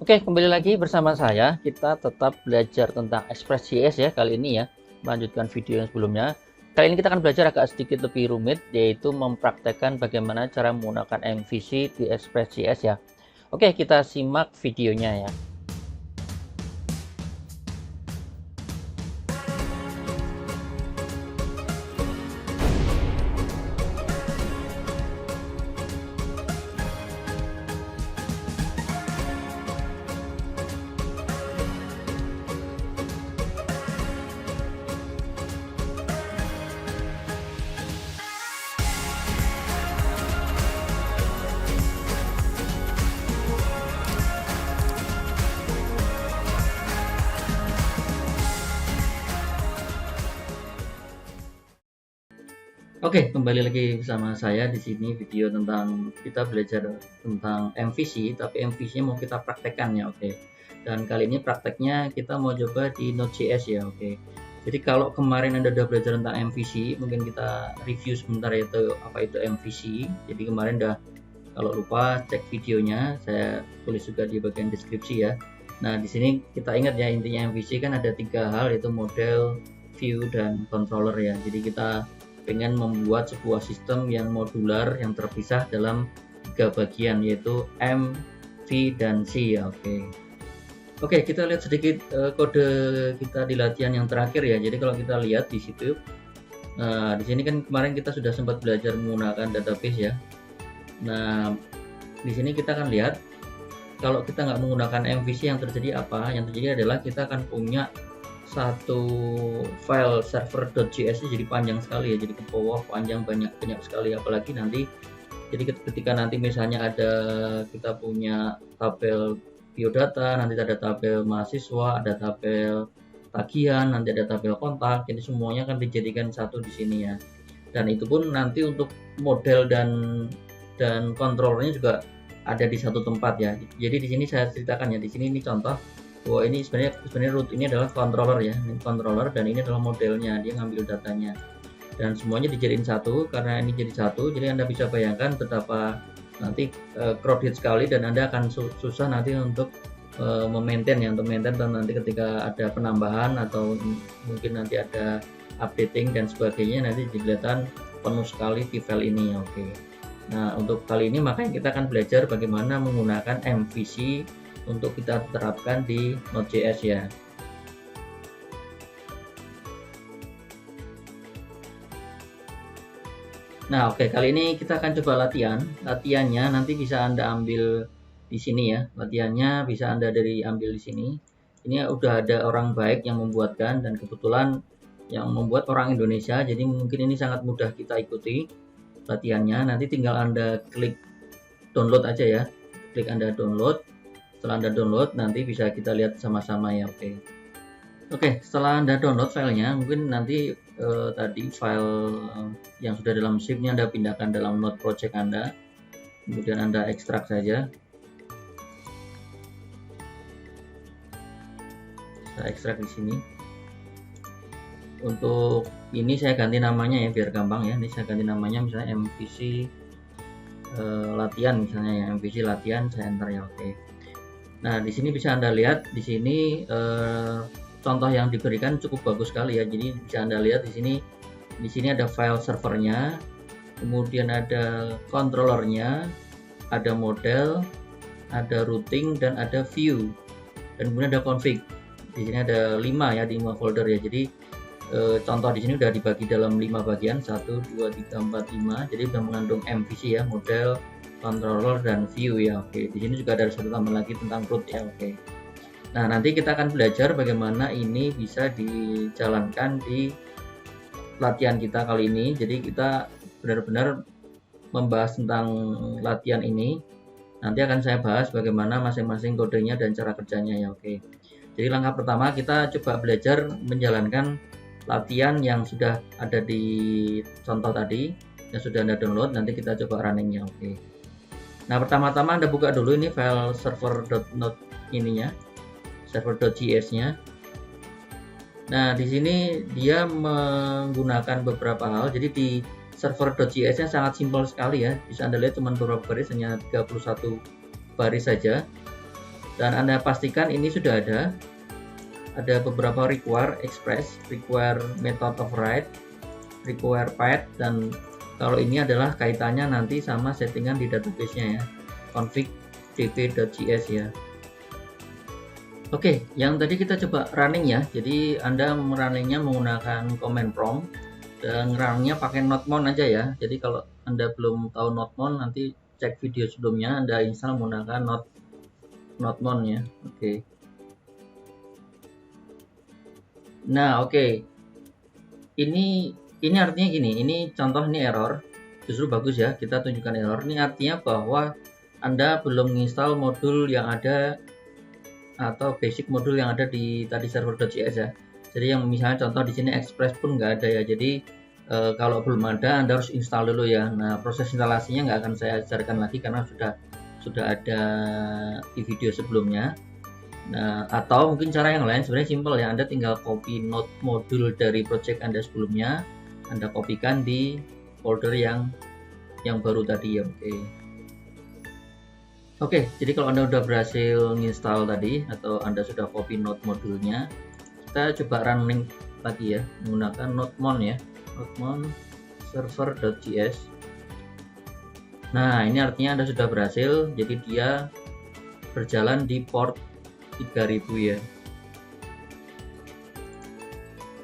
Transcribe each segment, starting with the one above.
Oke, kembali lagi bersama saya. Kita tetap belajar tentang Express.js ya kali ini ya. Melanjutkan video yang sebelumnya. Kali ini kita akan belajar agak sedikit lebih rumit, yaitu mempraktekkan bagaimana cara menggunakan MVC di Express.js ya. Oke, kita simak videonya ya. Oke, kembali lagi bersama saya di sini video tentang kita belajar tentang MVC, tapi MVC mau kita praktekkan ya, oke. Dan kali ini prakteknya kita mau coba di Node.js ya, oke. Jadi kalau kemarin Anda udah belajar tentang MVC, mungkin kita review sebentar itu apa itu MVC. Jadi kemarin udah, kalau lupa cek videonya, saya tulis juga di bagian deskripsi ya. Nah, di sini kita ingat ya, intinya MVC kan ada 3 hal, itu model, view, dan controller ya. Jadi kita pengen membuat sebuah sistem yang modular yang terpisah dalam 3 bagian, yaitu M, V, dan C ya. Oke, kita lihat sedikit kode kita di latihan yang terakhir ya. Jadi kalau kita lihat di situ, di sini kan kemarin kita sudah sempat belajar menggunakan database ya. Nah, di sini kita akan lihat kalau kita nggak menggunakan MVC yang terjadi apa? Yang terjadi adalah kita akan punya satu file server.js jadi panjang sekali ya, jadi ke bawah panjang, banyak sekali, apalagi nanti jadi ketika nanti misalnya ada kita punya tabel biodata, nanti ada tabel mahasiswa, ada tabel tagihan, nanti ada tabel kontak, jadi semuanya akan dijadikan satu di sini ya. Dan itu pun nanti untuk model dan kontrolnya juga ada di satu tempat ya. Jadi di sini saya ceritakan ya, di sini ini contoh bahwa ini sebenarnya root ini adalah controller ya, ini controller, dan ini adalah modelnya, dia ngambil datanya dan semuanya dijadiin satu. Karena ini jadi satu, jadi Anda bisa bayangkan betapa nanti crowded sekali, dan Anda akan susah nanti untuk memaintain ya, untuk maintain dan nanti ketika ada penambahan atau mungkin nanti ada updating dan sebagainya, nanti kelihatan penuh sekali di file ini ya. Nah, untuk kali ini makanya kita akan belajar bagaimana menggunakan MVC untuk kita terapkan di Node.js ya. Nah, kali ini kita akan coba latihan. Latihannya nanti bisa Anda ambil di sini ya. Latihannya bisa Anda ambil di sini. Ini udah ada orang baik yang membuatkan, dan kebetulan yang membuat orang Indonesia, jadi mungkin ini sangat mudah kita ikuti latihannya. Nanti tinggal Anda klik download aja ya. Klik Anda download. Setelah Anda download, nanti bisa kita lihat sama-sama ya. Oke, setelah Anda download filenya, mungkin nanti tadi file yang sudah dalam zip-nya Anda pindahkan dalam Node project Anda, kemudian Anda ekstrak saja. Saya ekstrak di sini. Untuk ini saya ganti namanya ya, biar gampang ya. Ini saya ganti namanya misalnya MVC latihan misalnya ya, MVC latihan, saya enter ya. Nah, di sini bisa Anda lihat, di sini contoh yang diberikan cukup bagus sekali ya. Jadi bisa Anda lihat di sini ada file servernya, kemudian ada controllernya, ada model, ada routing, dan ada view, dan kemudian ada config. Di sini ada 5 ya, di 5 folder ya. Jadi contoh di sini udah dibagi dalam 5 bagian, 1, 2, 3, 4, 5. Jadi sudah mengandung MVC ya, model, controller, dan view ya. Di sini juga ada satu tambahan lagi tentang root ya. Nah, nanti kita akan belajar bagaimana ini bisa dijalankan di latihan kita kali ini. Jadi kita benar-benar membahas tentang latihan ini. Nanti akan saya bahas bagaimana masing-masing kodenya dan cara kerjanya ya. Jadi langkah pertama kita coba belajar menjalankan latihan yang sudah ada di contoh tadi, yang sudah Anda download. Nanti kita coba runningnya. Nah, pertama-tama Anda buka dulu ini file server.node ininya, server.js-nya. Nah, di sini dia menggunakan beberapa hal. Jadi di server.js-nya sangat simpel sekali ya. Bisa Anda lihat cuma beberapa baris, hanya 31 baris saja. Dan Anda pastikan ini sudah ada beberapa require express, require method of write, require path, dan kalau ini adalah kaitannya nanti sama settingan di database-nya ya, config db.js ya. Oke, yang tadi kita coba running ya. Jadi Anda runningnya menggunakan command prompt dan runningnya pakai notmon aja ya. Jadi kalau Anda belum tahu notmon, nanti cek video sebelumnya, Anda install menggunakan notmon ya. Oke. Nah, oke. Ini artinya gini, ini contoh, ini error. Justru bagus ya, kita tunjukkan error. Ini artinya bahwa Anda belum menginstal modul yang ada atau basic modul yang ada di tadi server.js ya. Jadi yang misalnya contoh di sini Express pun nggak ada ya. Jadi kalau belum ada, Anda harus install dulu ya. Nah, proses instalasinya nggak akan saya ajarkan lagi karena sudah ada di video sebelumnya. Nah, atau mungkin cara yang lain sebenarnya simple ya. Anda tinggal copy node modul dari project Anda sebelumnya, Anda kopikan di folder yang baru tadi ya. Oke, jadi kalau Anda sudah berhasil install tadi atau Anda sudah copy node modulnya, kita coba running lagi ya menggunakan notmon ya, notmon server.js. Nah, ini artinya Anda sudah berhasil, jadi dia berjalan di port 3000 ya.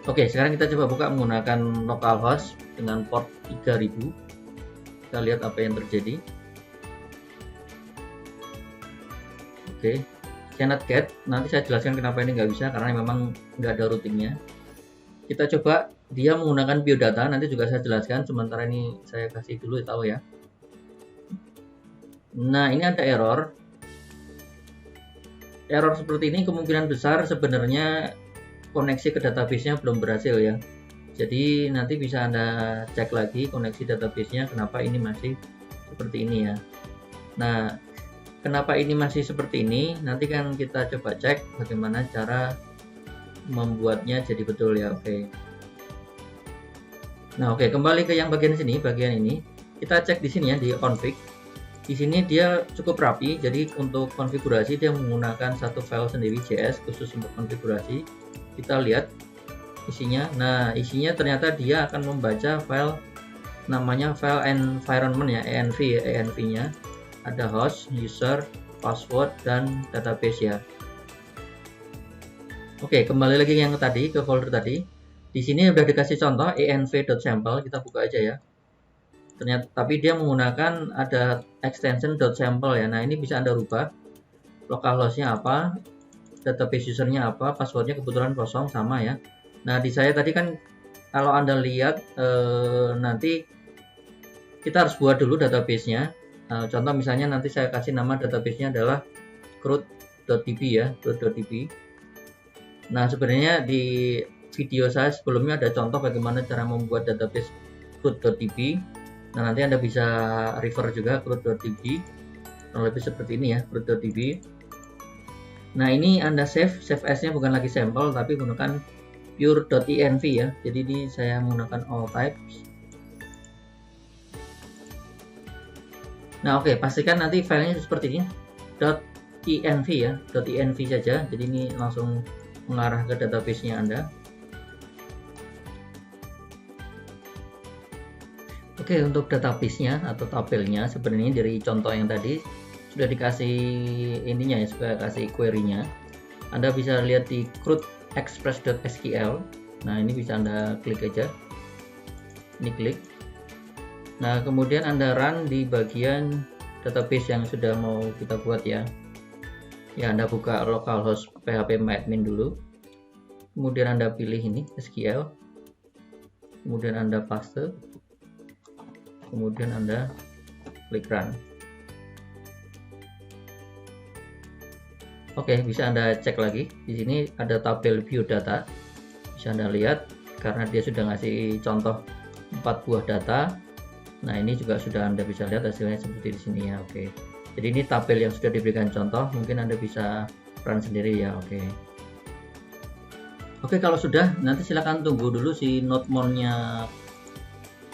Oke, sekarang kita coba buka menggunakan localhost dengan port 3000. Kita lihat apa yang terjadi. Oke, cannot get. Nanti saya jelaskan kenapa ini nggak bisa, karena memang nggak ada routingnya. Kita coba dia menggunakan biodata, nanti juga saya jelaskan. Sementara ini saya kasih dulu tahu ya. Nah, ini ada error. Error seperti ini kemungkinan besar sebenarnya koneksi ke database-nya belum berhasil ya. Jadi nanti bisa Anda cek lagi koneksi database-nya kenapa ini masih seperti ini ya. Nah, kenapa ini masih seperti ini? Nanti kan kita coba cek bagaimana cara membuatnya jadi betul ya. Oke. Nah, oke, kembali ke yang bagian sini, bagian ini. Kita cek di sini ya di config. Di sini dia cukup rapi, jadi untuk konfigurasi dia menggunakan satu file sendiri JS khusus untuk konfigurasi. Kita lihat isinya. Nah, isinya ternyata dia akan membaca file namanya file environment ya, env ya, env-nya. Ada host, user, password, dan database ya. Oke, kembali lagi yang tadi ke folder tadi. Di sini udah dikasih contoh env.sample, kita buka aja ya. Ternyata, tapi dia menggunakan ada extension .sample ya. Nah, ini bisa Anda rubah. Localhost-nya apa, database usernya apa, passwordnya kebetulan kosong sama ya. Nah, di saya tadi kan kalau Anda lihat nanti kita harus buat dulu database-nya. Contoh misalnya nanti saya kasih nama database-nya adalah crud.db ya, crud.db. Nah, sebenarnya di video saya sebelumnya ada contoh bagaimana cara membuat database crud.db. Nah, nanti Anda bisa refer juga crud.db. Lebih seperti ini ya, crud.db. Nah, ini Anda save as-nya bukan lagi sampel tapi menggunakan pure.env ya. Jadi ini saya menggunakan all types. Nah, oke, pastikan nanti filenya seperti ini. .env ya, .env saja. Jadi ini langsung mengarah ke database-nya Anda. Oke, untuk database-nya atau tabelnya sebenarnya dari contoh yang tadi sudah dikasih ininya ya, sudah kasih query-nya. Anda bisa lihat di crud express.sql. Nah, ini bisa Anda klik aja. Ini klik. Nah, kemudian Anda run di bagian database yang sudah mau kita buat ya. Ya, Anda buka localhost php-admin dulu. Kemudian Anda pilih ini SQL. Kemudian Anda paste. Kemudian Anda klik run. Oke, bisa Anda cek lagi. Di sini ada tabel biodata. Bisa Anda lihat karena dia sudah ngasih contoh 4 buah data. Nah, ini juga sudah Anda bisa lihat hasilnya seperti di sini ya. Oke. Jadi ini tabel yang sudah diberikan contoh, mungkin Anda bisa run sendiri ya. Oke, kalau sudah nanti silakan tunggu dulu si notmon-nya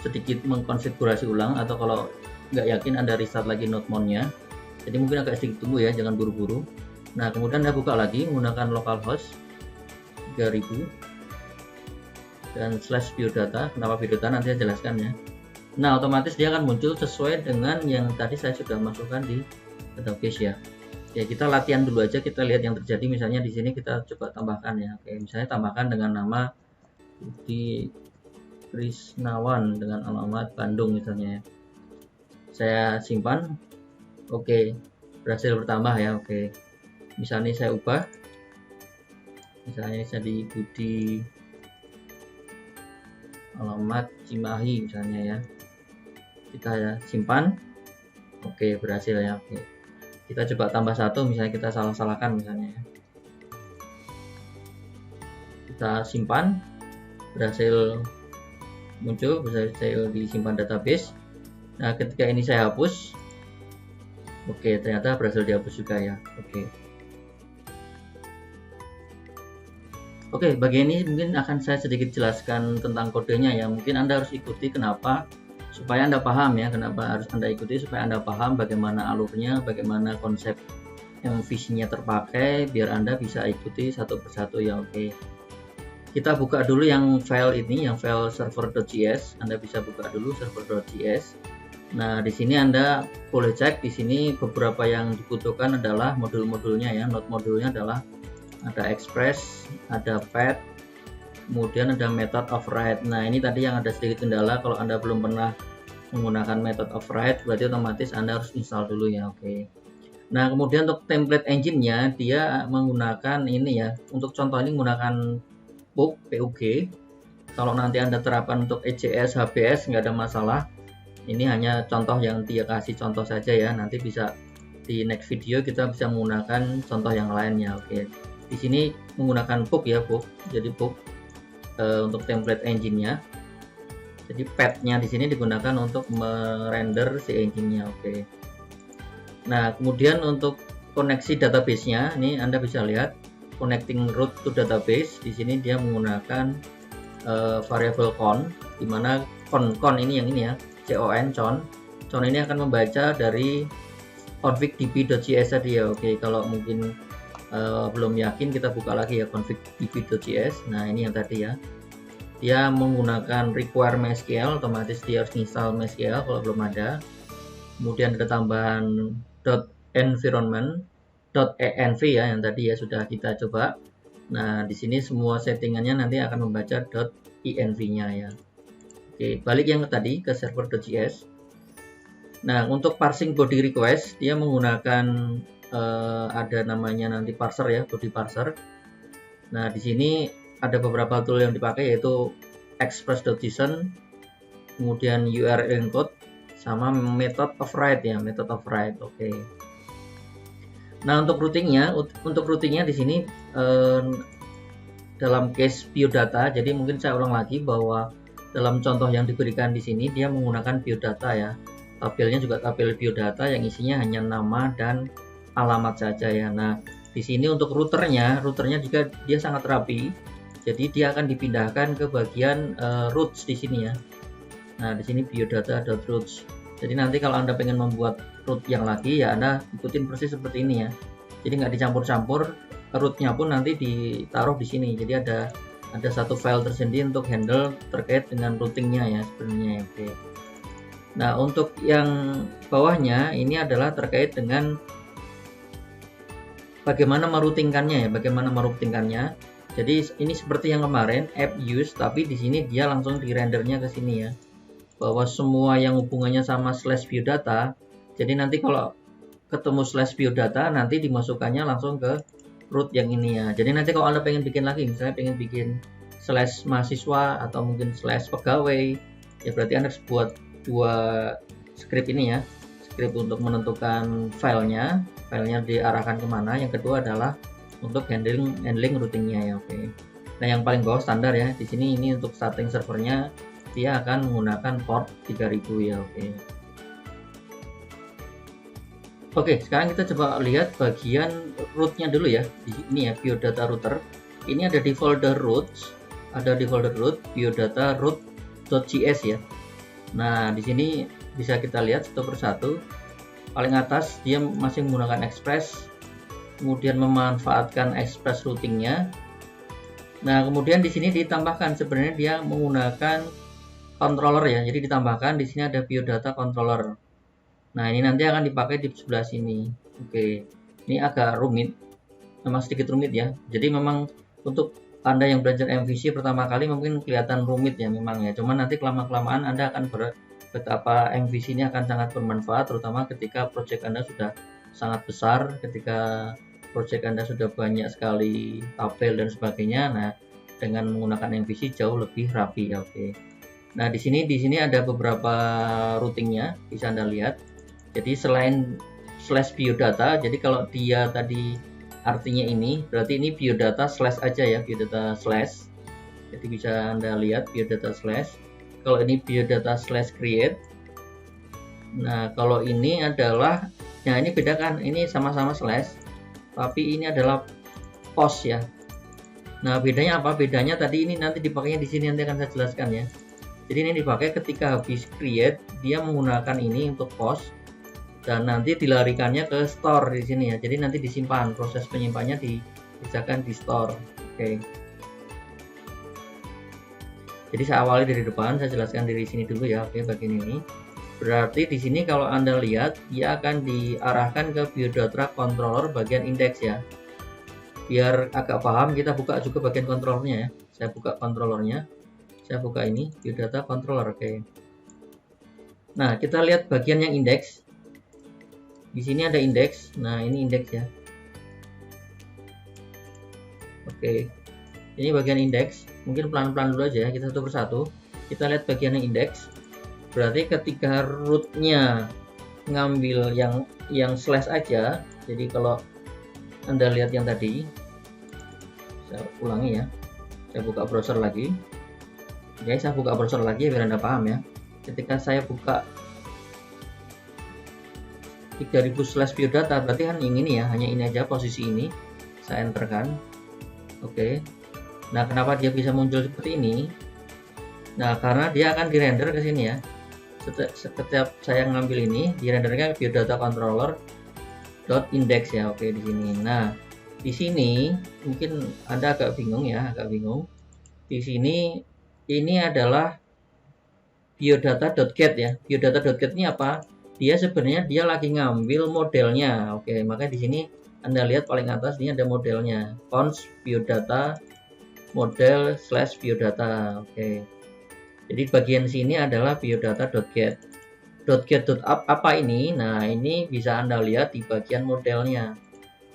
sedikit mengkonfigurasi ulang, atau kalau nggak yakin Anda restart lagi notmon-nya. Jadi mungkin agak sedikit tunggu ya, jangan buru-buru. Nah, kemudian Anda buka lagi menggunakan localhost 3000 dan /biodata. Kenapa biodata nanti saya jelaskan ya. Nah, otomatis dia akan muncul sesuai dengan yang tadi saya sudah masukkan di database ya. Ya, kita latihan dulu aja, kita lihat yang terjadi. Misalnya di sini kita coba tambahkan ya. Oke, misalnya tambahkan dengan nama Budi Krisnawan dengan alamat Bandung misalnya ya. Saya simpan. Oke, berhasil bertambah ya. Oke, misalnya saya ubah, misalnya jadi Budi alamat Cimahi misalnya ya. Kita simpan. Oke, berhasil ya. Oke, kita coba tambah satu, misalnya kita salah-salahkan misalnya ya. Kita simpan, berhasil muncul, berhasil disimpan database. Nah, ketika ini saya hapus, oke, ternyata berhasil dihapus juga ya. Oke, bagian ini mungkin akan saya sedikit jelaskan tentang kodenya ya. Mungkin Anda harus ikuti, kenapa? Supaya Anda paham ya, kenapa harus Anda ikuti, supaya Anda paham bagaimana alurnya, bagaimana konsep MVC-nya terpakai, biar Anda bisa ikuti satu persatu ya. Oke, kita buka dulu yang file ini, yang file server.js. Anda bisa buka dulu server.js. Nah, di sini Anda boleh cek, di sini beberapa yang dibutuhkan adalah modul-modulnya ya. Node modulnya adalah ada express, ada pet, kemudian ada method of write. Nah, ini tadi yang ada sedikit kendala, kalau Anda belum pernah menggunakan method of write, berarti otomatis Anda harus install dulu ya. Oke. Nah, kemudian untuk template engine-nya, dia menggunakan ini ya. Untuk contoh ini menggunakan PUG. Kalau nanti Anda terapkan untuk ECS, HBS, nggak ada masalah. Ini hanya contoh yang dia kasih contoh saja ya. Nanti bisa di next video kita bisa menggunakan contoh yang lainnya. Oke. Di sini menggunakan PUG ya, PUG. Jadi PUG untuk template engine-nya. Jadi pet-nya di sini digunakan untuk merender si engine-nya. Oke. Nah, kemudian untuk koneksi database-nya, ini Anda bisa lihat connecting root to database. Di sini dia menggunakan variable con, di mana con ini yang ini ya, con ini akan membaca dari config db.js tadi ya. Oke, kalau mungkin belum yakin, kita buka lagi ya config db.js. Nah, ini yang tadi ya, dia menggunakan require MySQL, otomatis dia harus install MySQL kalau belum ada. Kemudian ada tambahan .environment .env ya, yang tadi ya sudah kita coba. Nah, di sini semua settingannya nanti akan membaca .env-nya ya. Oke, balik yang tadi ke server.js. Nah, untuk parsing body request, dia menggunakan ada namanya nanti parser ya, body parser. Nah, di sini ada beberapa tool yang dipakai, yaitu express.json, kemudian URL encode, sama method of write ya, method of write. Oke. Nah, untuk routingnya di sini dalam case biodata. Jadi mungkin saya ulang lagi bahwa dalam contoh yang diberikan di sini dia menggunakan biodata ya. Tabelnya juga tabel biodata yang isinya hanya nama dan alamat saja ya. Nah, di sini untuk routernya juga dia sangat rapi. Jadi dia akan dipindahkan ke bagian roots di sini ya. Nah, di sini biodata.roots. Jadi nanti kalau Anda pengen membuat root yang lagi ya, Anda ikutin persis seperti ini ya. Jadi nggak dicampur-campur, rootnya pun nanti ditaruh di sini. Jadi ada satu file tersendiri untuk handle terkait dengan routingnya ya sebenarnya. Oke. Nah, untuk yang bawahnya ini adalah terkait dengan bagaimana meroutingkannya ya, Jadi ini seperti yang kemarin app use, tapi di sini dia langsung di rendernya ke sini ya, bahwa semua yang hubungannya sama /biodata. Jadi nanti kalau ketemu /biodata nanti dimasukkannya langsung ke root yang ini ya. Jadi nanti kalau Anda pengen bikin lagi, misalnya pengen bikin /mahasiswa atau mungkin /pegawai, ya berarti Anda harus buat dua script ini ya, script untuk menentukan filenya diarahkan kemana. Yang kedua adalah untuk handling routingnya ya. Oke. Nah, yang paling bawah standar ya, di sini ini untuk starting servernya dia akan menggunakan port 3000 ya. Oke, sekarang kita coba lihat bagian rootnya dulu ya. Di sini ya, biodata router. Ini ada di folder roots, biodata root.js ya. Nah, di sini bisa kita lihat satu persatu. Paling atas dia masih menggunakan express, kemudian memanfaatkan express routingnya. Nah, kemudian di sini ditambahkan sebenarnya dia menggunakan controller ya. Jadi ditambahkan di sini ada biodata controller. Nah, ini nanti akan dipakai di sebelah sini. Oke. Ini agak rumit. Memang sedikit rumit ya. Jadi memang untuk Anda yang belajar MVC pertama kali mungkin kelihatan rumit ya memang ya. Cuman nanti kelamaan Anda akan betapa MVC ini akan sangat bermanfaat terutama ketika project Anda sudah sangat besar, ketika project Anda sudah banyak sekali tabel dan sebagainya. Nah, dengan menggunakan MVC jauh lebih rapi ya. Oke. Nah, di sini ada beberapa routingnya bisa Anda lihat. Jadi selain slash biodata, jadi kalau dia tadi artinya ini, berarti ini biodata slash aja ya, biodata slash. Jadi bisa Anda lihat biodata slash. Kalau ini biodata slash create. Nah, kalau ini adalah, nah ini bedakan, ini sama-sama slash, tapi ini adalah post ya. Nah, bedanya apa? Bedanya tadi ini nanti dipakainya di sini, nanti akan saya jelaskan ya. Jadi ini dipakai ketika habis create, dia menggunakan ini untuk post, dan nanti dilarikannya ke store di sini ya. Jadi nanti disimpan, proses penyimpannya dikerjakan di store. Oke. Jadi saya awali dari depan, saya jelaskan dari sini dulu ya. Oke, bagian ini. Berarti di sini kalau Anda lihat, dia akan diarahkan ke biodata controller bagian index ya. Biar agak paham, kita buka juga bagian controllernya ya. Saya buka controllernya. Saya buka ini, biodata controller. Oke. Nah, kita lihat bagian yang index. Di sini ada index. Nah, ini index ya. Oke. Ini bagian index. Mungkin pelan-pelan dulu aja ya, kita satu persatu. Kita lihat bagian yang index. Berarti ketika rootnya ngambil yang slash aja. Jadi kalau Anda lihat yang tadi, saya ulangi ya. Saya buka browser lagi. Oke, saya buka browser lagi biar Anda paham ya. Ketika saya buka 3000/biodata, berarti kan yang ini ya, hanya ini aja posisi ini. Saya enterkan. Oke. Nah, kenapa dia bisa muncul seperti ini? Nah, karena dia akan dirender ke sini ya. Setiap saya ngambil ini, direnderkan biodata controller .index ya. Oke, di sini. Nah, di sini mungkin Anda agak bingung ya, agak bingung. Di sini ini adalah biodata.get ya. Biodata.get ini apa? Dia sebenarnya dia lagi ngambil modelnya. Oke, maka di sini Anda lihat paling atas ini ada modelnya. Cons biodata model / biodata. Oke. Jadi bagian sini adalah biodata.get. .get.up apa ini? Nah, ini bisa Anda lihat di bagian modelnya.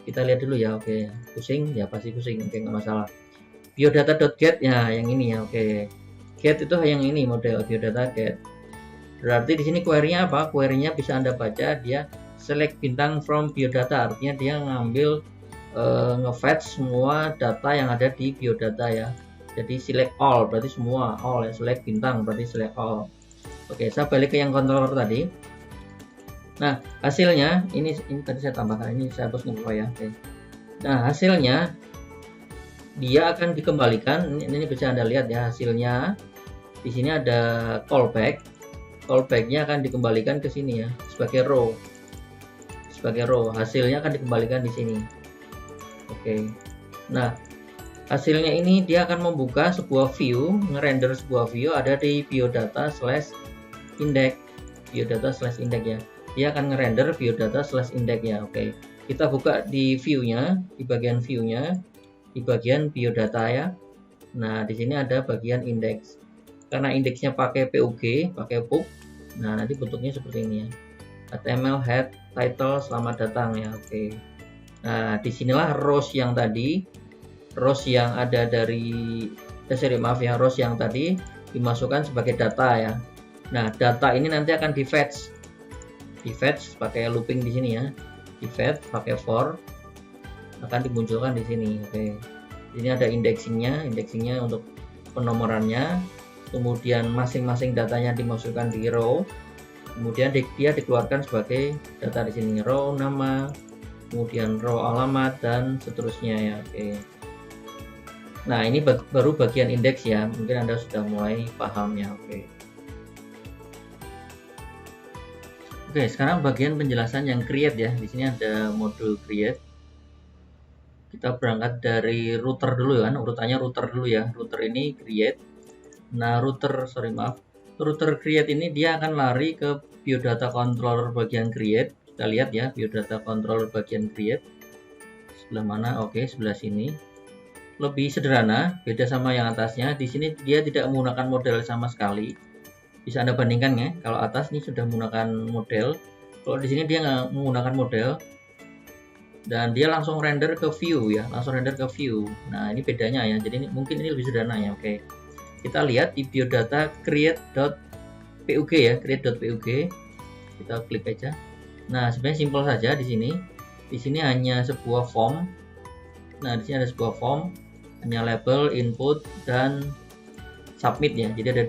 Kita lihat dulu ya. Oke. Pusing ya, pasti pusing. Oke, nggak masalah. Biodata.get ya, yang ini ya. Oke. Get itu yang ini model biodata get. Berarti di sini query-nya apa? Query-nya bisa Anda baca, dia select bintang from biodata, artinya dia ngambil nge-fetch semua data yang ada di biodata ya. Jadi select all, berarti semua all ya. Select bintang berarti select all. Oke, saya balik ke yang controller tadi. Nah, hasilnya ini tadi saya tambahkan, ini saya hapus nggak apa ya. Oke. Nah, hasilnya dia akan dikembalikan. Ini bisa Anda lihat ya hasilnya. Di sini ada callback. Callback-nya akan dikembalikan ke sini ya, sebagai row. Sebagai row, hasilnya akan dikembalikan di sini. Oke. Nah, hasilnya ini dia akan membuka sebuah view, ngerender sebuah view ada di biodata/index. Biodata/index ya. Dia akan ngerender biodata/index ya. Oke. Kita buka di view-nya, di bagian view-nya, di bagian biodata ya. Nah, di sini ada bagian index. Karena indeksnya pakai PUG, pakai PUG, nah nanti bentuknya seperti ini ya. HTML head title selamat datang ya. Oke. Nah, disinilah rows yang tadi, rows yang ada dari rows yang tadi dimasukkan sebagai data ya. Nah, data ini nanti akan di fetch pakai looping di sini ya. Di fetch pakai for, akan dimunculkan di sini. Oke. Ini ada indexingnya untuk penomorannya. Kemudian masing-masing datanya dimasukkan di row, kemudian dia dikeluarkan sebagai data di sini, row nama, kemudian row alamat dan seterusnya ya. Oke. Nah, ini baru bagian indeks ya, mungkin Anda sudah mulai paham ya. Oke. Oke, sekarang bagian penjelasan yang create ya. Di sini ada modul create. Kita berangkat dari router dulu kan, urutannya router dulu ya. Router ini create. Nah, router create ini dia akan lari ke biodata controller bagian create. Kita lihat ya, biodata controller bagian create. Sebelah mana? Oke, sebelah sini. Lebih sederhana, beda sama yang atasnya. Di sini dia tidak menggunakan model sama sekali. Bisa Anda bandingkan ya, kalau atas ini sudah menggunakan model. Kalau di sini dia nggak menggunakan model, dan dia langsung render ke view ya, langsung render ke view. Nah, ini bedanya ya. Jadi mungkin ini lebih sederhana ya. Oke. Kita lihat di biodata create.pug ya, create.pug. Kita klik aja. Nah, sebenarnya simpel saja di sini. Di sini hanya sebuah form. Nah, di sini ada sebuah form, hanya label, input, dan submit ya. Jadi ada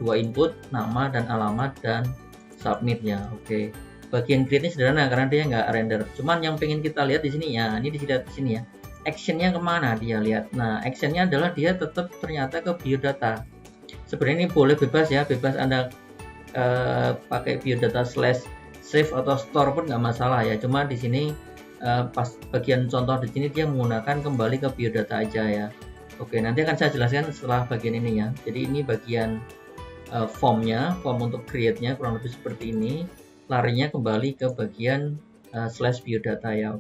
dua input, nama dan alamat, dan submit ya. Oke. Bagian create ini sederhana karena dia nggak render. Cuman yang pengen kita lihat di sini ya, ini di sini ya. Actionnya kemana dia lihat? Nah, actionnya adalah dia tetap ternyata ke biodata. Sebenarnya ini boleh bebas ya, bebas Anda pakai biodata /save atau store pun nggak masalah ya. Cuma di sini pas bagian contoh di sini dia menggunakan kembali ke biodata aja ya. Oke, nanti akan saya jelaskan setelah bagian ini ya. Jadi ini bagian form untuk create-nya kurang lebih seperti ini. Larinya kembali ke bagian /biodata ya.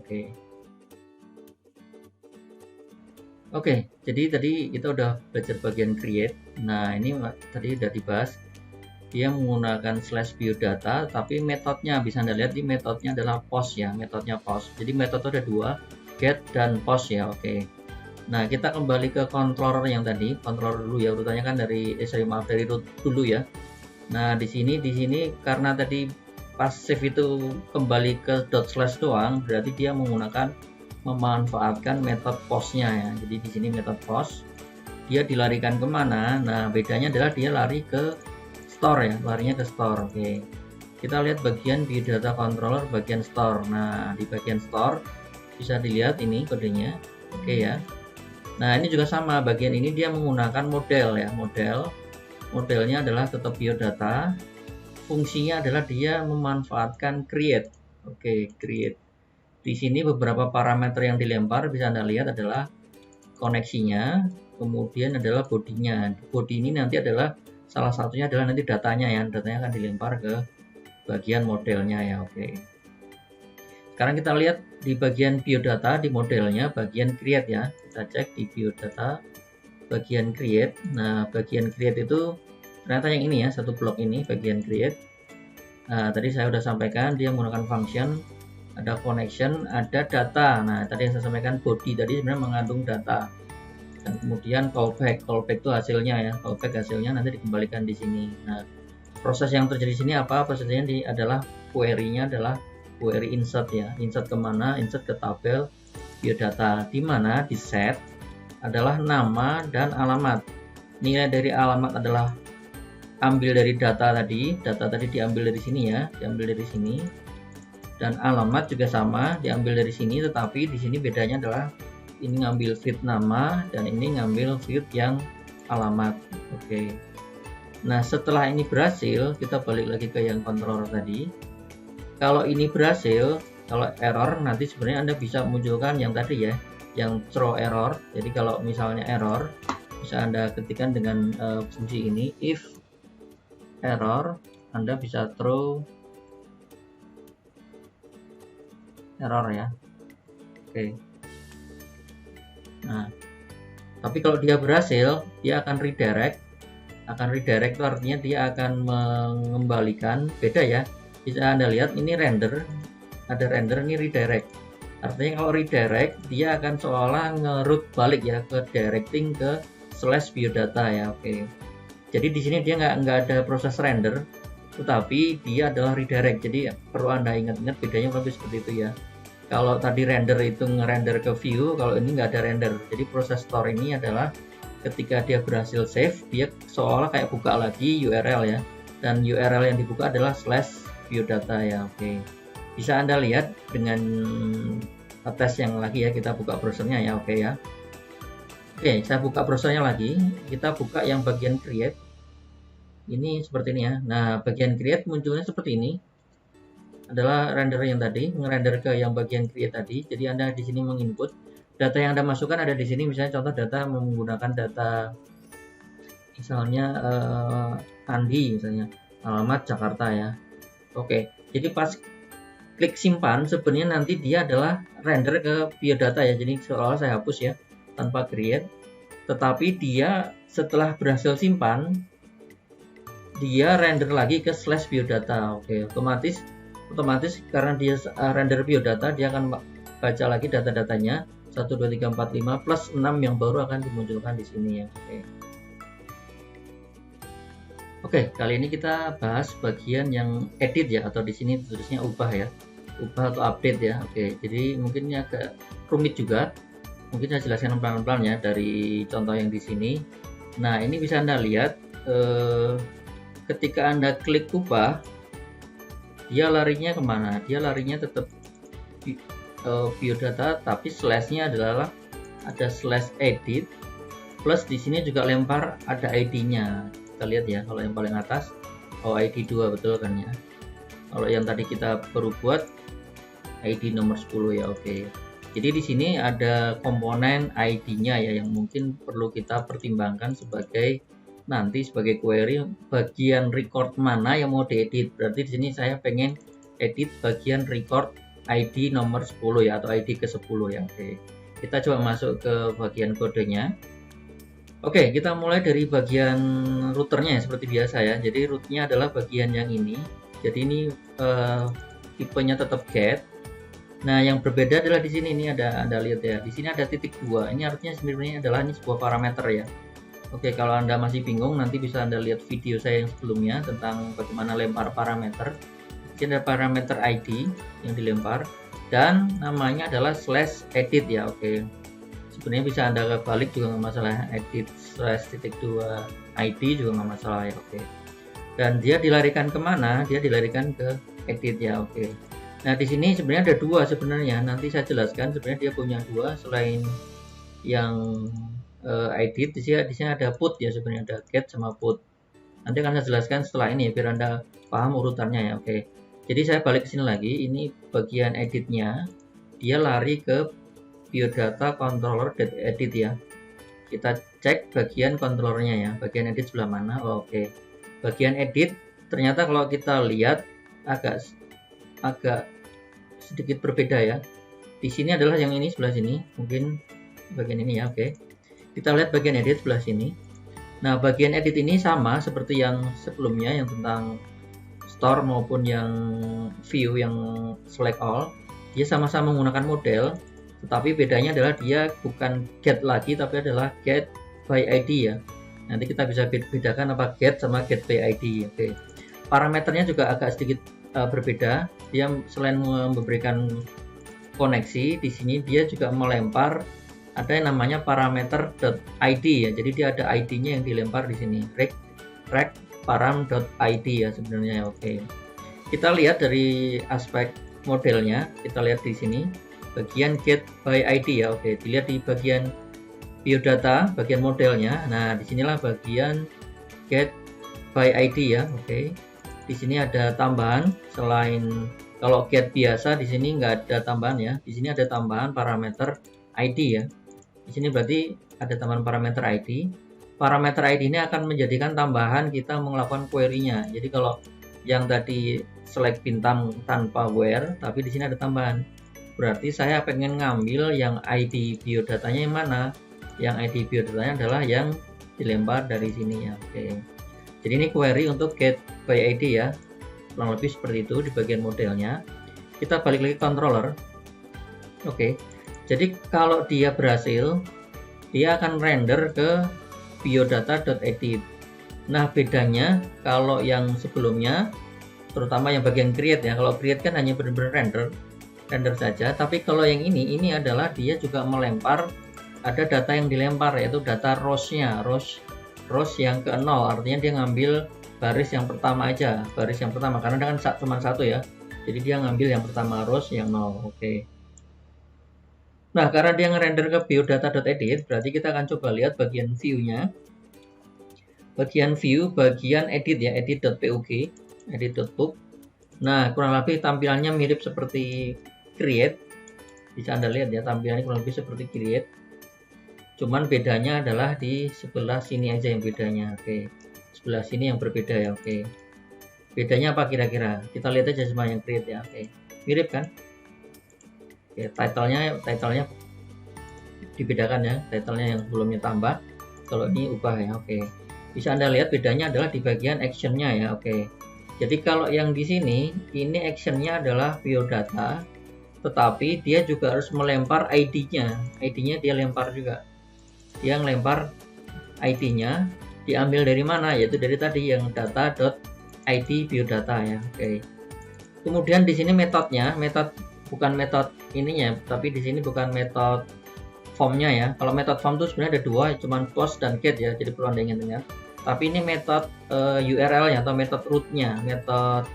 Oke, jadi tadi kita udah belajar bagian create. Nah, ini tadi udah dibahas. Dia menggunakan /biodata, tapi metodenya bisa Anda lihat di metodenya adalah post ya, metodenya post. Jadi metode ada dua, get dan post ya. Oke. Nah, kita kembali ke controller yang tadi, controller dulu ya, urutannya kan dari dari root dulu ya. Nah, di sini karena tadi pas save itu kembali ke // doang, berarti dia memanfaatkan metode postnya ya. Jadi di sini metode post, dia dilarikan kemana? Nah, bedanya adalah dia lari ke store ya, larinya ke store. Oke, kita lihat bagian biodata controller bagian store. Nah, di bagian store bisa dilihat ini kodenya. Oke ya. Nah, ini juga sama, bagian ini dia menggunakan model ya, modelnya adalah tetap biodata. Fungsinya adalah dia memanfaatkan create. Oke, create. Di sini beberapa parameter yang dilempar bisa Anda lihat adalah koneksinya, kemudian adalah bodinya. Body ini nanti adalah salah satunya adalah nanti datanya ya, datanya akan dilempar ke bagian modelnya ya. Oke. Sekarang kita lihat di bagian biodata di modelnya bagian create ya. Kita cek di biodata bagian create. Nah, bagian create itu ternyata yang ini ya, satu blok ini bagian create. Nah, tadi saya sudah sampaikan dia menggunakan function, ada connection, ada data. Nah, tadi yang saya sampaikan body tadi sebenarnya mengandung data. Dan kemudian callback itu hasilnya ya, callback hasilnya nanti dikembalikan di sini. Nah, proses yang terjadi di sini apa? Prosesnya adalah query-nya adalah query insert ya. Insert kemana? Insert ke tabel biodata, di mana di set adalah nama dan alamat. Nilai dari alamat adalah ambil dari data tadi diambil dari sini ya, diambil dari sini. Dan alamat juga sama, diambil dari sini, tetapi di sini bedanya adalah ini ngambil field nama dan ini ngambil field yang alamat. Oke. Nah, setelah ini berhasil, kita balik lagi ke yang controller tadi. Kalau ini berhasil, kalau error nanti sebenarnya Anda bisa munculkan yang tadi ya, yang throw error. Jadi kalau misalnya error, bisa Anda ketikkan dengan fungsi ini, if error, Anda bisa throw error ya. Oke. Nah, tapi kalau dia berhasil, dia akan redirect. Itu artinya dia akan mengembalikan, beda ya. Bisa Anda lihat ini render, ada render, ini redirect. Artinya kalau redirect, dia akan seolah nge-route balik ya ke directing ke /biodata ya. Oke. Jadi di sini dia nggak ada proses render, tetapi dia adalah redirect. Jadi perlu Anda ingat-ingat bedanya lebih seperti itu ya. Kalau tadi render itu ngerender ke view, kalau ini nggak ada render. Jadi proses store ini adalah ketika dia berhasil save, dia seolah kayak buka lagi URL ya. Dan URL yang dibuka adalah /biodata ya. Oke. Bisa Anda lihat dengan tes yang lagi ya, kita buka browsernya ya. Oke ya. Oke, saya buka browsernya lagi. Kita buka yang bagian create. Ini seperti ini ya. Nah, bagian create munculnya seperti ini. Adalah render yang tadi, ngerender ke yang bagian create tadi. Jadi Anda di sini menginput data yang Anda masukkan ada di sini, misalnya contoh data menggunakan data misalnya Andi, misalnya alamat Jakarta ya. Oke, jadi pas klik simpan, sebenarnya nanti dia adalah render ke biodata ya. Jadi seolah saya hapus ya tanpa create, tetapi dia setelah berhasil simpan, dia render lagi ke slash biodata. Oke, otomatis karena dia render biodata, dia akan baca lagi data-datanya 1 2 3 4 5 plus 6 yang baru akan dimunculkan di sini ya. Oke, kali ini kita bahas bagian yang edit ya, atau di sini tulisnya ubah ya, ubah atau update ya. Oke, jadi mungkin ini agak rumit juga, mungkin saya jelaskan pelan-pelan ya dari contoh yang di sini. Nah, ini bisa Anda lihat ketika Anda klik ubah, dia larinya kemana? Dia larinya tetap biodata, tapi slashnya adalah ada slash edit plus di sini juga lempar ada ID-nya. Kita lihat ya, kalau yang paling atas ID 2, betul kan ya. Kalau yang tadi kita baru buat ID nomor 10 ya. Oke, jadi di sini ada komponen ID-nya ya, yang mungkin perlu kita pertimbangkan sebagai nanti sebagai query bagian record mana yang mau diedit. Berarti di sini saya pengen edit bagian record ID nomor 10 ya, atau ID ke 10 ya. Oke, kita coba masuk ke bagian kodenya. Oke, kita mulai dari bagian routernya ya, seperti biasa ya. Jadi rootnya adalah bagian yang ini. Jadi ini tipenya tetap get. Nah, yang berbeda adalah di sini, ini ada Anda lihat ya. Di sini ada titik 2. Ini artinya sebenarnya adalah ini sebuah parameter ya. Oke, kalau Anda masih bingung, nanti bisa Anda lihat video saya yang sebelumnya tentang bagaimana lempar parameter. Di sini ada parameter ID yang dilempar dan namanya adalah slash edit ya. Oke, sebenarnya bisa Anda balik juga nggak masalah, edit slash titik 2 ID juga nggak masalah ya. Oke, dan dia dilarikan kemana? Dia dilarikan ke edit ya. Oke, nah di sini sebenarnya ada dua sebenarnya, nanti saya jelaskan. Sebenarnya dia punya dua selain yang edit. Di sini ada put ya, sebenarnya ada get sama put. Nanti akan saya jelaskan setelah ini ya, biar Anda paham urutannya ya. Oke, jadi saya balik ke sini lagi. Ini bagian editnya, dia lari ke biodata controller edit ya. Kita cek bagian controllernya ya, bagian edit sebelah mana. Oke, bagian edit ternyata kalau kita lihat agak sedikit berbeda ya. Di sini adalah yang ini sebelah sini, mungkin bagian ini ya. Oke, kita lihat bagian edit sebelah sini. Nah, bagian edit ini sama seperti yang sebelumnya, yang tentang store maupun yang view, yang select all. Dia sama-sama menggunakan model, tetapi bedanya adalah dia bukan get lagi, tapi adalah get by ID ya. Nanti kita bisa bedakan apa get sama get by ID. Oke, parameternya juga agak sedikit berbeda. Dia selain memberikan koneksi, di sini dia juga melempar ada yang namanya parameter.id ya. Jadi dia ada ID-nya yang dilempar di sini, rec param.id ya sebenarnya. Oke, kita lihat dari aspek modelnya, kita lihat di sini bagian get by ID ya. Oke, dilihat di bagian biodata, bagian modelnya. Nah, disinilah bagian get by ID ya. Oke, di sini ada tambahan, selain kalau get biasa di sini nggak ada tambahan ya. Di sini ada tambahan parameter ID ya. Di sini berarti ada tambahan parameter ID. Parameter ID ini akan menjadikan tambahan kita melakukan query-nya. Jadi kalau yang tadi select bintang tanpa where, tapi di sini ada tambahan. Berarti saya pengen ngambil yang ID biodatanya yang mana? Yang ID biodatanya adalah yang dilempar dari sini ya. Oke, jadi ini query untuk get by ID ya, kurang lebih seperti itu di bagian modelnya. Kita balik lagi ke controller. Oke, jadi kalau dia berhasil, dia akan render ke biodata.edit. Nah, bedanya kalau yang sebelumnya, terutama yang bagian create ya, kalau create kan hanya benar-benar render saja, tapi kalau yang ini adalah dia juga melempar, ada data yang dilempar, yaitu data rows-nya, rows yang ke 0, artinya dia ngambil baris yang pertama aja, baris yang pertama, karena kan cuma satu ya, jadi dia ngambil yang pertama, rows yang 0. Oke. Nah, karena dia ngerender ke biodata.edit, berarti kita akan coba lihat bagian view-nya. Bagian view, bagian edit ya, edit.pug, edit.pug. Nah, kurang lebih tampilannya mirip seperti create. Bisa Anda lihat ya, tampilannya kurang lebih seperti create. Cuman bedanya adalah di sebelah sini aja yang bedanya. Oke. Sebelah sini yang berbeda ya. Oke. Bedanya apa kira-kira? Kita lihat aja semua yang create ya. Oke. Mirip kan? Oke, title-nya dibedakan ya. Title-nya yang sebelumnya tambah, kalau ini ubah ya. Oke. Bisa Anda lihat bedanya adalah di bagian action-nya ya. Oke. Jadi kalau yang di sini, ini action-nya adalah biodata, tetapi dia juga harus melempar ID-nya. ID-nya dia lempar juga. Dia ngelempar ID-nya diambil dari mana, yaitu dari tadi yang data.id biodata ya. Oke. Kemudian di sini metodenya, bukan metode ininya, tapi di sini bukan metode formnya ya. Kalau metode form itu sebenarnya ada dua, cuman post dan get ya, jadi perlu Anda ingat-ingat. Tapi ini metode URL-nya atau metode root-nya, metode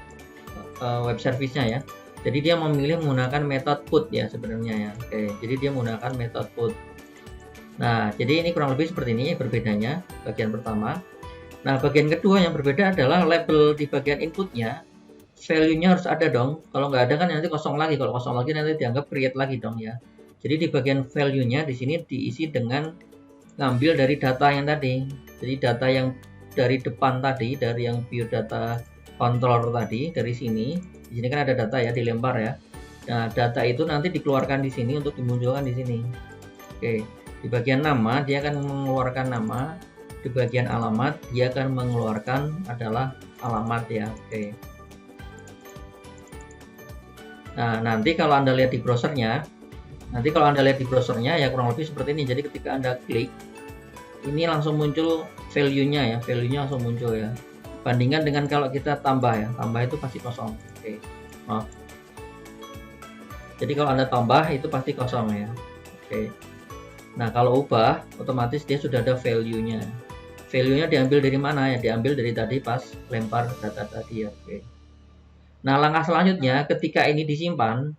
web service-nya ya. Jadi dia memilih menggunakan metode put ya sebenarnya ya. Oke, jadi dia menggunakan metode put. Nah, jadi ini kurang lebih seperti ini berbedanya bagian pertama. Nah, bagian kedua yang berbeda adalah label di bagian inputnya. Value-nya harus ada dong. Kalau nggak ada kan nanti kosong lagi. Kalau kosong lagi nanti dianggap create lagi dong ya. Jadi di bagian value-nya di sini diisi dengan ngambil dari data yang tadi. Jadi data yang dari depan tadi, dari yang biodata controller tadi, dari sini. Di sini kan ada data ya, dilempar ya. Nah, data itu nanti dikeluarkan di sini untuk dimunculkan di sini. Oke. Di bagian nama dia akan mengeluarkan nama, di bagian alamat dia akan mengeluarkan adalah alamat ya. Oke. Nah, nanti kalau Anda lihat di browsernya ya kurang lebih seperti ini. Jadi ketika Anda klik, ini langsung muncul value-nya ya, value-nya langsung muncul ya. Bandingkan dengan kalau kita tambah ya, tambah itu pasti kosong. Oke. Maaf. Jadi kalau Anda tambah itu pasti kosong ya. Oke. Nah, kalau ubah, otomatis dia sudah ada value-nya. Value-nya diambil dari mana ya? Diambil dari tadi pas lempar data tadi ya. Oke. Nah, langkah selanjutnya ketika ini disimpan,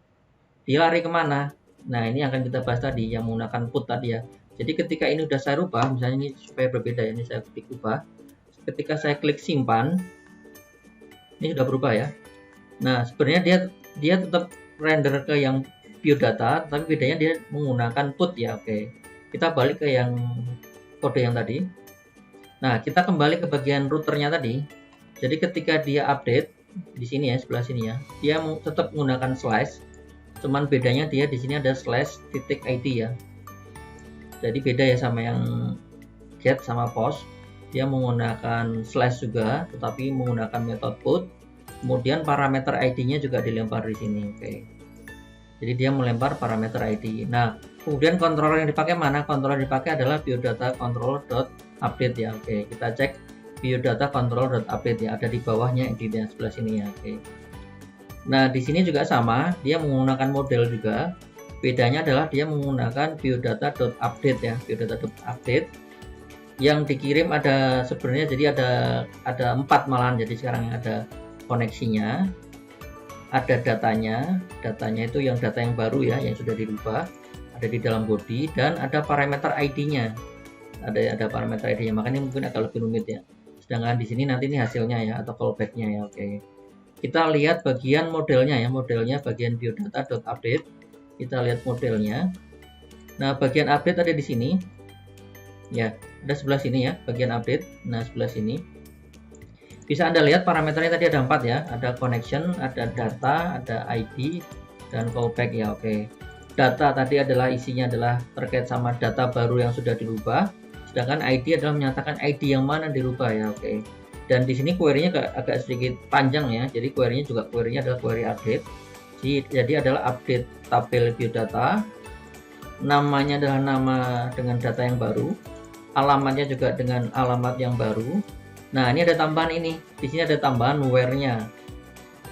dia lari kemana? Nah, ini akan kita bahas tadi yang menggunakan put tadi ya. Jadi ketika ini sudah saya rubah, misalnya ini supaya berbeda ya, ini saya klik ubah. Ketika saya klik simpan, ini sudah berubah ya. Nah, sebenarnya dia tetap render ke yang biodata, tapi bedanya dia menggunakan put ya. Oke. Kita balik ke yang kode yang tadi. Nah, kita kembali ke bagian routernya tadi. Jadi ketika dia update di sini ya, sebelah sini ya, dia tetap menggunakan slash. Cuman bedanya dia di sini ada /id ya. Jadi beda ya sama yang get sama post. Dia menggunakan slash juga, tetapi menggunakan metode put. Kemudian parameter ID-nya juga dilempar di sini. Oke. Jadi dia melempar parameter ID. Nah, kemudian controller yang dipakai mana? Controller yang dipakai adalah biodata controller.update ya. Oke, kita cek biodata controller.update ya. Ada di bawahnya di sebelah sini ya. Oke. Nah, di sini juga sama, dia menggunakan model juga. Bedanya adalah dia menggunakan biodata.update ya. Biodata.update yang dikirim ada sebenarnya jadi ada 4 malahan. Jadi sekarang ada koneksinya, ada datanya itu yang data yang baru ya, yang sudah dirubah, ada di dalam body, dan ada parameter ID-nya. Ada parameter ID-nya, makanya mungkin agak lebih rumit ya. Sedangkan di sini nanti ini hasilnya ya, atau callback-nya ya. Oke. Kita lihat bagian modelnya ya, modelnya bagian biodata.update. Kita lihat modelnya. Nah, bagian update ada di sini. Ya, ada sebelah sini ya, bagian update. Nah, sebelah sini. Bisa Anda lihat parameternya tadi ada 4 ya, ada connection, ada data, ada ID, dan callback ya. Oke. Data tadi adalah isinya adalah terkait sama data baru yang sudah dirubah, sedangkan ID adalah menyatakan ID yang mana dirubah ya. Oke. Dan di sini query-nya agak sedikit panjang ya, jadi query-nya adalah query update. Jadi adalah update tabel biodata, namanya adalah nama dengan data yang baru, alamatnya juga dengan alamat yang baru. Nah, ini ada tambahan ini. Di sini ada tambahan where-nya.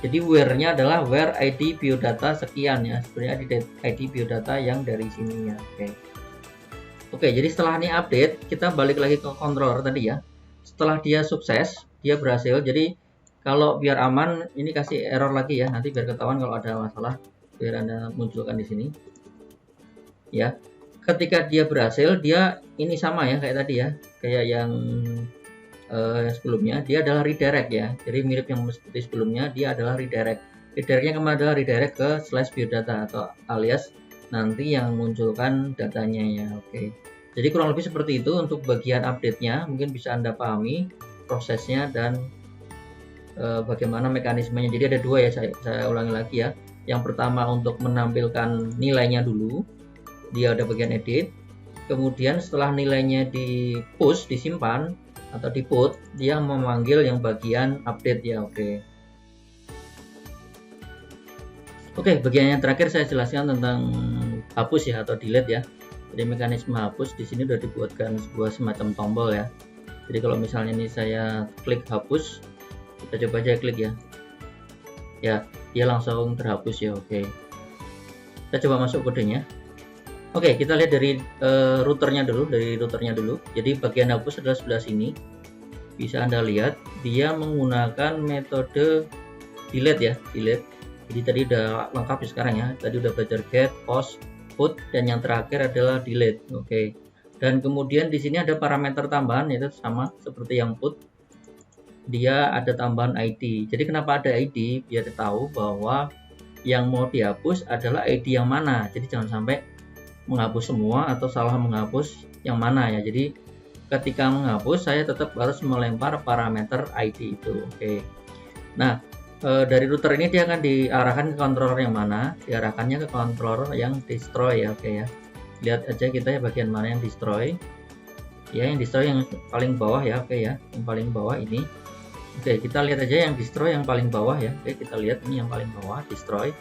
Jadi where-nya adalah where ID biodata sekian ya. Sebenarnya ID biodata yang dari sini ya. Oke, jadi setelah ini update, kita balik lagi ke controller tadi ya. Setelah dia sukses, dia berhasil. Jadi kalau biar aman, ini kasih error lagi ya. Nanti biar ketahuan kalau ada masalah, biar Anda munculkan di sini. Ya. Ketika dia berhasil, dia ini sama ya kayak tadi ya. Kayak yang sebelumnya, dia adalah redirect ya. Jadi mirip yang seperti sebelumnya, dia adalah redirect. Redirectnya kemana? Adalah redirect ke /biodata atau alias nanti yang munculkan datanya ya. Oke. Jadi kurang lebih seperti itu untuk bagian update-nya, mungkin bisa Anda pahami prosesnya dan bagaimana mekanismenya. Jadi ada dua ya, saya ulangi lagi ya. Yang pertama untuk menampilkan nilainya dulu, dia ada bagian edit. Kemudian setelah nilainya di push, disimpan atau di put, dia memanggil yang bagian update ya. Oke. Oke, bagian yang terakhir saya jelaskan tentang hapus ya atau delete ya. Jadi mekanisme hapus di sini sudah dibuatkan sebuah semacam tombol ya. Jadi kalau misalnya ini saya klik hapus, kita coba aja klik ya. Ya, dia langsung terhapus ya. Oke. Kita coba masuk kodenya. Oke, kita lihat dari routernya dulu. Jadi bagian hapus adalah sebelah sini. Bisa Anda lihat, dia menggunakan metode delete ya, delete. Jadi tadi udah lengkap ya sekarang ya. Tadi udah belajar get, post, put, dan yang terakhir adalah delete. Oke. Dan kemudian di sini ada parameter tambahan yaitu sama seperti yang put. Dia ada tambahan ID. Jadi kenapa ada ID? Biar tahu bahwa yang mau dihapus adalah ID yang mana. Jadi jangan sampai menghapus semua atau salah menghapus yang mana ya. Jadi ketika menghapus saya tetap harus melempar parameter ID itu. Oke. Nah, dari router ini dia akan diarahkan ke controller yang mana? Diarahkannya ke controller yang destroy ya. Oke ya. Lihat aja kita ya bagian mana yang destroy. Ya, yang destroy yang paling bawah ya. Oke ya. Yang paling bawah ini. Oke, kita lihat aja yang destroy yang paling bawah ya. Oke, kita lihat ini yang paling bawah, destroy.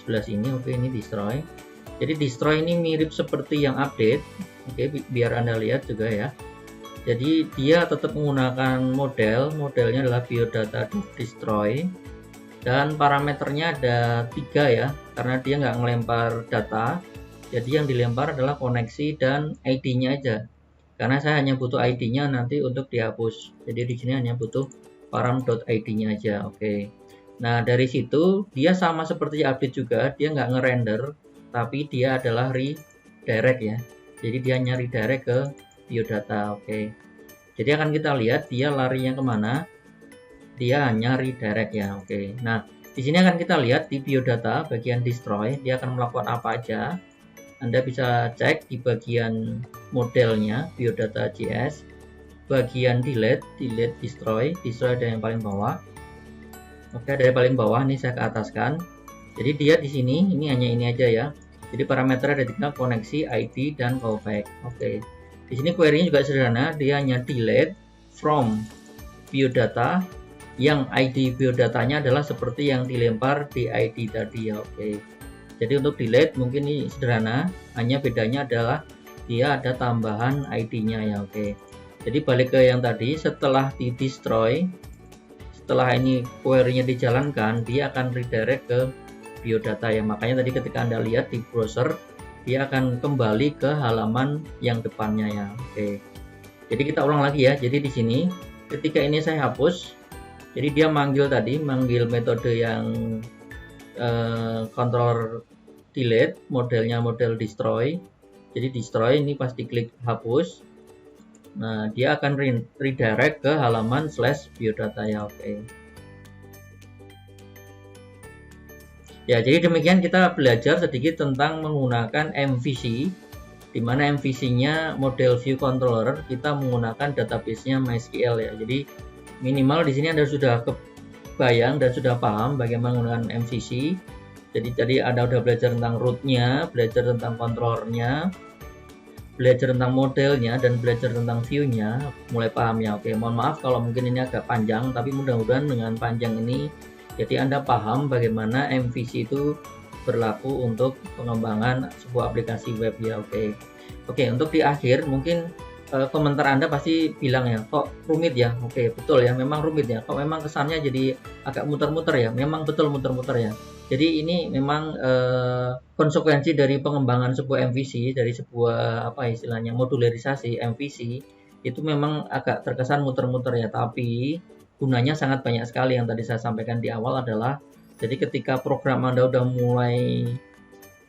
Sebelah sini, oke, ini destroy. Jadi destroy ini mirip seperti yang update. Oke, biar Anda lihat juga ya. Jadi dia tetap menggunakan modelnya adalah biodata destroy. Dan parameternya ada 3 ya, karena dia nggak ngelempar data. Jadi yang dilempar adalah koneksi dan ID-nya aja. Karena saya hanya butuh ID-nya nanti untuk dihapus. Jadi di sini hanya butuh param.id-nya aja. Oke. Nah, dari situ dia sama seperti update juga, dia nggak ngerender, tapi dia adalah redirect ya. Jadi dia hanya redirect ke biodata. Oke. Jadi akan kita lihat dia larinya kemana. Dia hanya redirect ya. Oke. Nah, di sini akan kita lihat di biodata bagian destroy, dia akan melakukan apa aja. Anda bisa cek di bagian modelnya biodata.js. Bagian delete destroy ada yang paling bawah. Oke, dari paling bawah nih saya ke ataskan. Jadi dia di sini ini hanya ini aja ya. Jadi parameter ada 3, koneksi, ID, dan callback. Oke. Di sini query-nya juga sederhana, dia hanya delete from biodata yang ID biodatanya adalah seperti yang dilempar di ID tadi ya. Oke. Jadi untuk delete mungkin ini sederhana, hanya bedanya adalah dia ada tambahan ID-nya ya. Oke. Jadi balik ke yang tadi, setelah di destroy, setelah ini query-nya dijalankan, dia akan redirect ke biodata ya. Makanya tadi ketika Anda lihat di browser, dia akan kembali ke halaman yang depannya ya. Oke. Jadi kita ulang lagi ya. Jadi di sini ketika ini saya hapus, jadi dia manggil metode yang controller delete, modelnya model destroy. Jadi destroy ini pasti klik hapus. Nah, dia akan redirect ke halaman /biodata ya. Oke. Ya, jadi demikian kita belajar sedikit tentang menggunakan MVC, di mana MVC-nya model view controller, kita menggunakan database-nya MySQL ya. Jadi minimal di sini Anda sudah kebayang dan sudah paham bagaimana menggunakan MVC. Jadi tadi Anda sudah belajar tentang root-nya, belajar tentang controller-nya, belajar tentang modelnya, dan belajar tentang view-nya, mulai paham ya. Oke, mohon maaf kalau mungkin ini agak panjang, tapi mudah-mudahan dengan panjang ini jadi Anda paham bagaimana MVC itu berlaku untuk pengembangan sebuah aplikasi web ya. Oke, untuk di akhir mungkin komentar Anda pasti bilang ya, kok rumit ya. Oke, betul ya, memang rumit ya. Kok memang kesannya jadi agak muter-muter ya. Memang betul muter-muter ya. Jadi ini memang konsekuensi dari pengembangan sebuah MVC, dari sebuah istilahnya modularisasi MVC, itu memang agak terkesan muter-muter ya, tapi gunanya sangat banyak sekali. Yang tadi saya sampaikan di awal adalah, jadi ketika program Anda udah mulai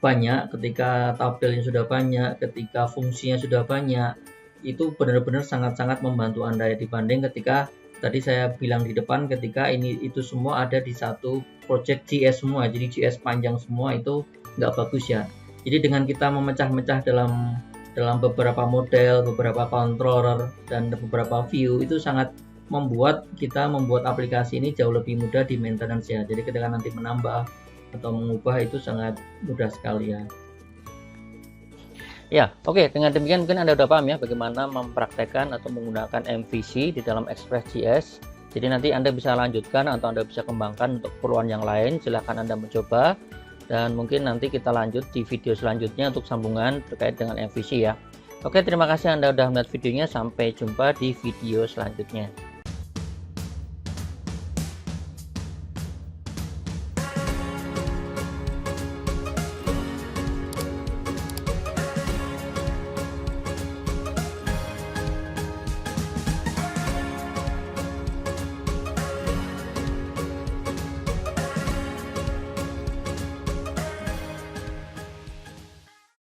banyak, ketika tabelnya sudah banyak, ketika fungsinya sudah banyak, itu benar-benar sangat-sangat membantu Anda ya, dibanding ketika tadi saya bilang di depan, ketika itu semua ada di satu project JS semua, jadi JS panjang semua, itu nggak bagus ya. Jadi dengan kita memecah-mecah dalam beberapa model, beberapa controller, dan beberapa view, itu sangat membuat aplikasi ini jauh lebih mudah di maintenance ya. Jadi ketika nanti menambah atau mengubah itu sangat mudah sekali ya. Ya, oke. Dengan demikian mungkin Anda sudah paham ya bagaimana mempraktekkan atau menggunakan MVC di dalam Express.js. Jadi nanti Anda bisa lanjutkan atau Anda bisa kembangkan untuk keperluan yang lain. Silahkan Anda mencoba. Dan mungkin nanti kita lanjut di video selanjutnya untuk sambungan terkait dengan MVC ya. Oke, terima kasih Anda sudah melihat videonya. Sampai jumpa di video selanjutnya.